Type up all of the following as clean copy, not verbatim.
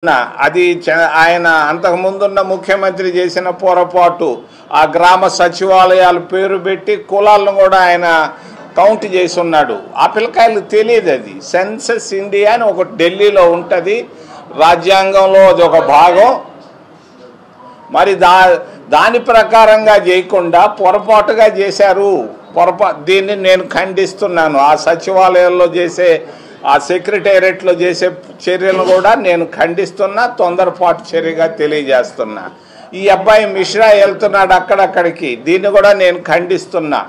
అది ఆయన అంతకుముందున్న ముఖ్యమంత్రి చేసిన పొరపాటు ఆ గ్రామ సచివాలయాల పేరు పెట్టి కులాలను కూడా ఆయన కౌంట్ చేసి ఉన్నాడు. ఆ పిల్లకాయలు తెలియదు. అది సెన్సస్ ఇండియా అని ఒక ఢిల్లీలో ఉంటుంది, రాజ్యాంగంలో అది ఒక భాగం. మరి దాని ప్రకారంగా చేయకుండా పొరపాటుగా చేశారు. దీన్ని నేను ఖండిస్తున్నాను. ఆ సచివాలయాల్లో చేసే ఆ సెక్రటేరియట్లో చేసే చర్యలను కూడా నేను ఖండిస్తున్నా, తొందరపాటు చర్యగా తెలియజేస్తున్నా. ఈ అబ్బాయి మిశ్రా వెళ్తున్నాడు అక్కడక్కడికి, దీన్ని కూడా నేను ఖండిస్తున్నా.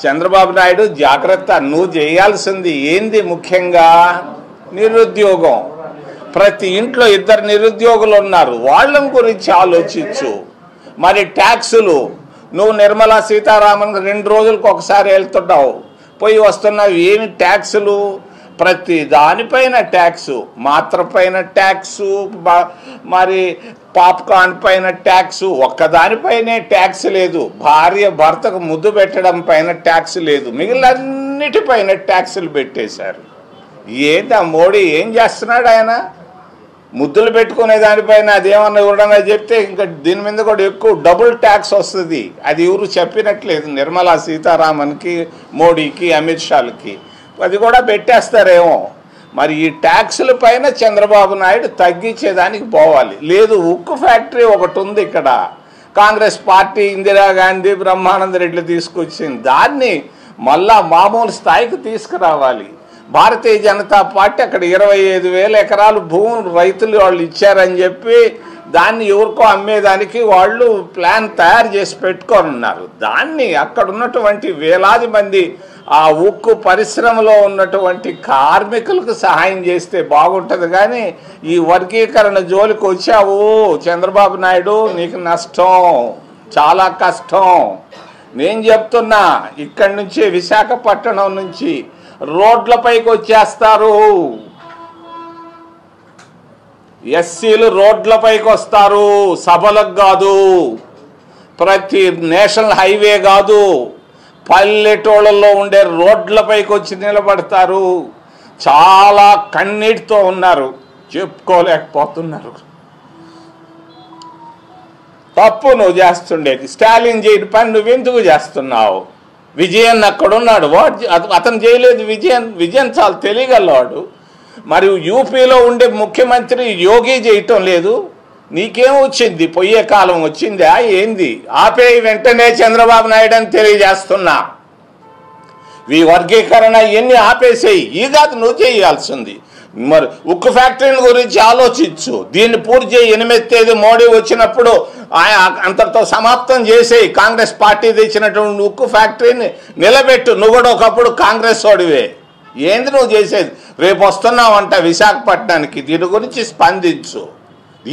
చంద్రబాబు నాయుడు జాగ్రత్త, నువ్వు చేయాల్సింది ఏంది? ముఖ్యంగా నిరుద్యోగం. ప్రతి ఇంట్లో 2 నిరుద్యోగులు ఉన్నారు, వాళ్ళ గురించి ఆలోచించు. మరి ట్యాక్సులు, నువ్వు నిర్మలా సీతారామన్ 2 రోజులకు ఒకసారి వెళ్తున్నావు, పోయి వస్తున్నావు, ఏమి ట్యాక్సులు? ప్రతి దానిపైన ట్యాక్సు, మాత్ర పైన ట్యాక్సు, మరి పాప్కార్న్ పైన ట్యాక్సు, ఒక్కదానిపైనే ట్యాక్స్ లేదు. భార్య భర్తకు ముద్దు పెట్టడం పైన ట్యాక్స్ లేదు, మిగిలినన్నిటిపైన ట్యాక్సులు పెట్టేశారు. ఏంటి ఆ మోడీ ఏం చేస్తున్నాడు? ఆయన ముద్దులు పెట్టుకునే దానిపైన అదేమన్నా ఎవరన్నా చెప్తే ఇంకా దీని మీద కూడా ఎక్కువ డబుల్ ట్యాక్స్ వస్తుంది. అది ఎవరు చెప్పినట్లేదు నిర్మలా సీతారామన్కి, మోడీకి, అమిత్ షాలకి. అది కూడా పెట్టేస్తారేమో. మరి ఈ ట్యాక్సుల పైన చంద్రబాబు నాయుడు తగ్గించేదానికి పోవాలి. లేదు, ఉక్కు ఫ్యాక్టరీ ఒకటి ఉంది ఇక్కడ, కాంగ్రెస్ పార్టీ ఇందిరాగాంధీ బ్రహ్మానంద రెడ్డి తీసుకొచ్చింది, దాన్ని మళ్ళా మామూలు స్థాయికి తీసుకురావాలి. భారతీయ జనతా పార్టీ అక్కడ 25,000 ఎకరాలు భూములు రైతులు వాళ్ళు ఇచ్చారని చెప్పి దాన్ని ఎవరికో అమ్మేదానికి వాళ్ళు ప్లాన్ తయారు చేసి పెట్టుకోనున్నారు. దాన్ని అక్కడ ఉన్నటువంటి వేలాది మంది ఆ ఉక్కు పరిశ్రమలో ఉన్నటువంటి కార్మికులకు సహాయం చేస్తే బాగుంటుంది. కానీ ఈ వర్గీకరణ జోలికి వచ్చావు చంద్రబాబు నాయుడు, నీకు నష్టం, చాలా కష్టం. నేను చెప్తున్నా, ఇక్కడి నుంచి విశాఖపట్నం నుంచి రోడ్లపైకి వచ్చేస్తారు, ఎస్సీలు రోడ్లపైకి వస్తారు, సభలకు కాదు, ప్రతి నేషనల్ హైవే కాదు, పల్లెటూళ్ళల్లో ఉండే రోడ్లపైకి వచ్చి నిలబడతారు. చాలా కన్నీటితో ఉన్నారు, చెప్పుకోలేకపోతున్నారు. తప్పు నువ్వు చేస్తుండేది, స్టాలిన్ చేయని పని నువ్వెందుకు చేస్తున్నావు? విజయన్ అక్కడున్నాడు, అతను చేయలేదు. విజయన్ చాలా తెలియగలవాడు. మరి యూపీలో ఉండే ముఖ్యమంత్రి యోగి చేయటం లేదు, నీకేం వచ్చింది? పోయే కాలం వచ్చిందా ఏంది? ఆపే వెంటనే చంద్రబాబు నాయుడు అని తెలియజేస్తున్నా. ఈ వర్గీకరణ ఎన్ని ఆపేసేయి, ఈ కాదు నువ్వు చేయాల్సింది. మరి ఉక్కు ఫ్యాక్టరీల గురించి ఆలోచించు, దీన్ని పూర్తి చేయి. 8వ తేదీ మోడీ వచ్చినప్పుడు అంతటితో సమాప్తం చేసేయి. కాంగ్రెస్ పార్టీ తెచ్చినటువంటి ఉక్కు ఫ్యాక్టరీని నిలబెట్టు. నువ్వు కూడా ఒకప్పుడు కాంగ్రెస్ వాడివే. ఏంది నువ్వు చేసేది? రేపు వస్తున్నావంట విశాఖపట్నానికి, దీని గురించి స్పందించు.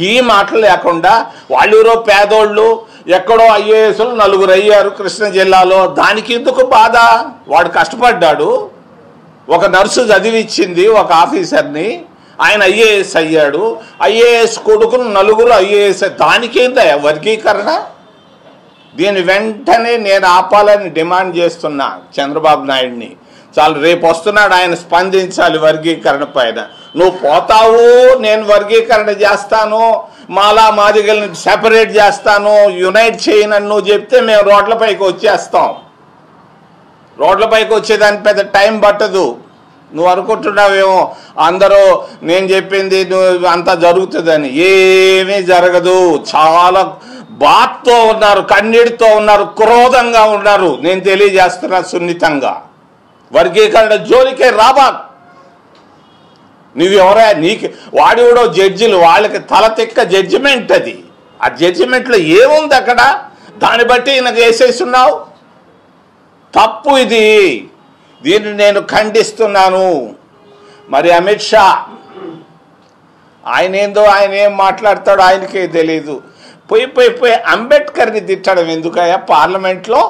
ఈ మాటలు లేకుండా వాళ్ళెవరో పేదోళ్ళు, ఎక్కడో ఐఏఎస్లు 4 అయ్యారు కృష్ణా జిల్లాలో, దానికి ఎందుకు బాధ? వాడు కష్టపడ్డాడు, ఒక నర్సు చదివిచ్చింది ఒక ఆఫీసర్ని, ఆయన ఐఏఎస్ అయ్యాడు. ఐఏఎస్ కొడుకును 4 ఐఏఎస్, దానికేందా వర్గీకరణ? దీని వెంటనే నేను ఆపాలని డిమాండ్ చేస్తున్నా చంద్రబాబు నాయుడిని. చాలు, రేపు వస్తున్నాడు ఆయన, స్పందించాలి వర్గీకరణ పైన. నువ్వు పోతావు, నేను వర్గీకరణ చేస్తాను, మాలా మాదిగల్ని సెపరేట్ చేస్తాను, యునైట్ చేయనని నువ్వు చెప్తే మేము రోడ్లపైకి వచ్చేస్తాం. రోడ్లపైకి వచ్చేదానికి పెద్ద టైం పట్టదు. నువ్వు అనుకుంటున్నావేమో అందరూ నేను చెప్పింది నువ్వు అంతా జరుగుతుందని. ఏమీ జరగదు. చాలా బాధతో ఉన్నారు, కన్నీటితో ఉన్నారు, క్రోధంగా ఉన్నారు. నేను తెలియజేస్తున్నా సున్నితంగా, వర్గీకరణ జోలికే రాబా. నువ్వెవరా? నీకు వాడివడో జడ్జిలు, వాళ్ళకి తల తిక్క జడ్జిమెంట్ అది. ఆ జడ్జిమెంట్లో ఏముంది అక్కడ? దాన్ని బట్టి నాకు వేసేస్తున్నావు. తప్పు ఇది, దీన్ని నేను ఖండిస్తున్నాను. మరి అమిత్ షా ఆయన ఏం మాట్లాడతాడో ఆయనకే తెలీదు. పోయి అంబేద్కర్ని తిట్టడం ఎందుకయ్యా పార్లమెంట్లో?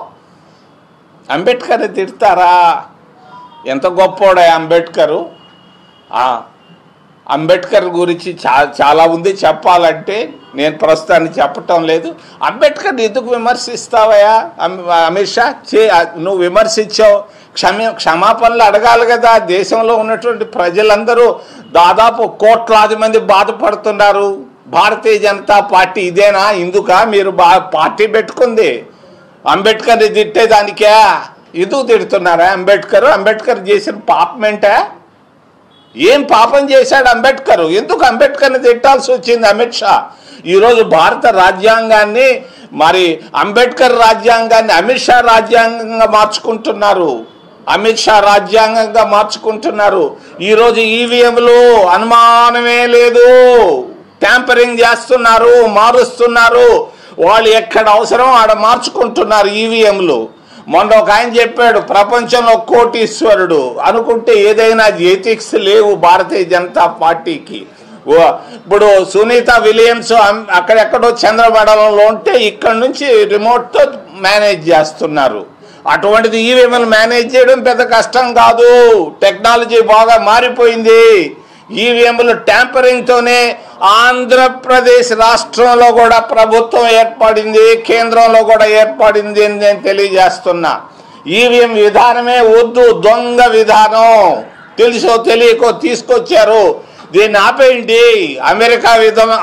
అంబేద్కర్ని తిడతారా? ఎంత గొప్పోడా అంబేద్కరు. అంబేద్కర్ గురించి చాలా ఉంది చెప్పాలంటే, నేను ప్రస్తుతానికి చెప్పటం లేదు. అంబేద్కర్ని ఎందుకు విమర్శిస్తావయ్యా అమిత్ షా? నువ్వు విమర్శించావు, క్షమాపణలు అడగాలి కదా. దేశంలో ఉన్నటువంటి ప్రజలందరూ దాదాపు కోట్లాది మంది బాధపడుతున్నారు. భారతీయ జనతా పార్టీ ఇదేనా? ఇందుక మీరు పార్టీ పెట్టుకుంది? అంబేద్కర్ని తిట్టేదానికే ఎందుకు తిడుతున్నారా? అంబేద్కర్ చేసిన పాపం ఏంటా? ఏం పాపం చేశాడు అంబేద్కర్? ఎందుకు అంబేద్కర్ని తిట్టాల్సి వచ్చింది అమిత్ షా? ఈరోజు భారత రాజ్యాంగాన్ని మరి అంబేద్కర్ రాజ్యాంగాన్ని అమిత్ షా రాజ్యాంగంగా మార్చుకుంటున్నారు. ఈరోజు ఈవీఎంలు అనుమానమే లేదు, ట్యాంపరింగ్ చేస్తున్నారు, మారుస్తున్నారు. వాళ్ళు ఎక్కడ అవసరం ఆడ మార్చుకుంటున్నారు ఈవీఎంలు. మొన్న ఒక ఆయన చెప్పాడు, ప్రపంచంలో కోటీశ్వరుడు అనుకుంటే ఏదైనా ఎథిక్స్ లేవు భారతీయ జనతా పార్టీకి. ఇప్పుడు సునీత విలియమ్స్ అక్కడెక్కడో చంద్రమండలంలో ఉంటే ఇక్కడ నుంచి రిమోట్తో మేనేజ్ చేస్తున్నారు. అటువంటిది ఈవీఎంలు మేనేజ్ చేయడం పెద్ద కష్టం కాదు. టెక్నాలజీ బాగా మారిపోయింది. ఈవీఎంలు ట్యాంపరింగ్తోనే ఆంధ్రప్రదేశ్ రాష్ట్రంలో కూడా ప్రభుత్వం ఏర్పడింది, కేంద్రంలో కూడా ఏర్పడింది అని నేను తెలియజేస్తున్నా. ఈవీఎం విధానమే వద్దు, దొంగ విధానం. తెలుసో తెలియకో తీసుకొచ్చారు. దీన్ని ఆపేయండి. అమెరికా విధానం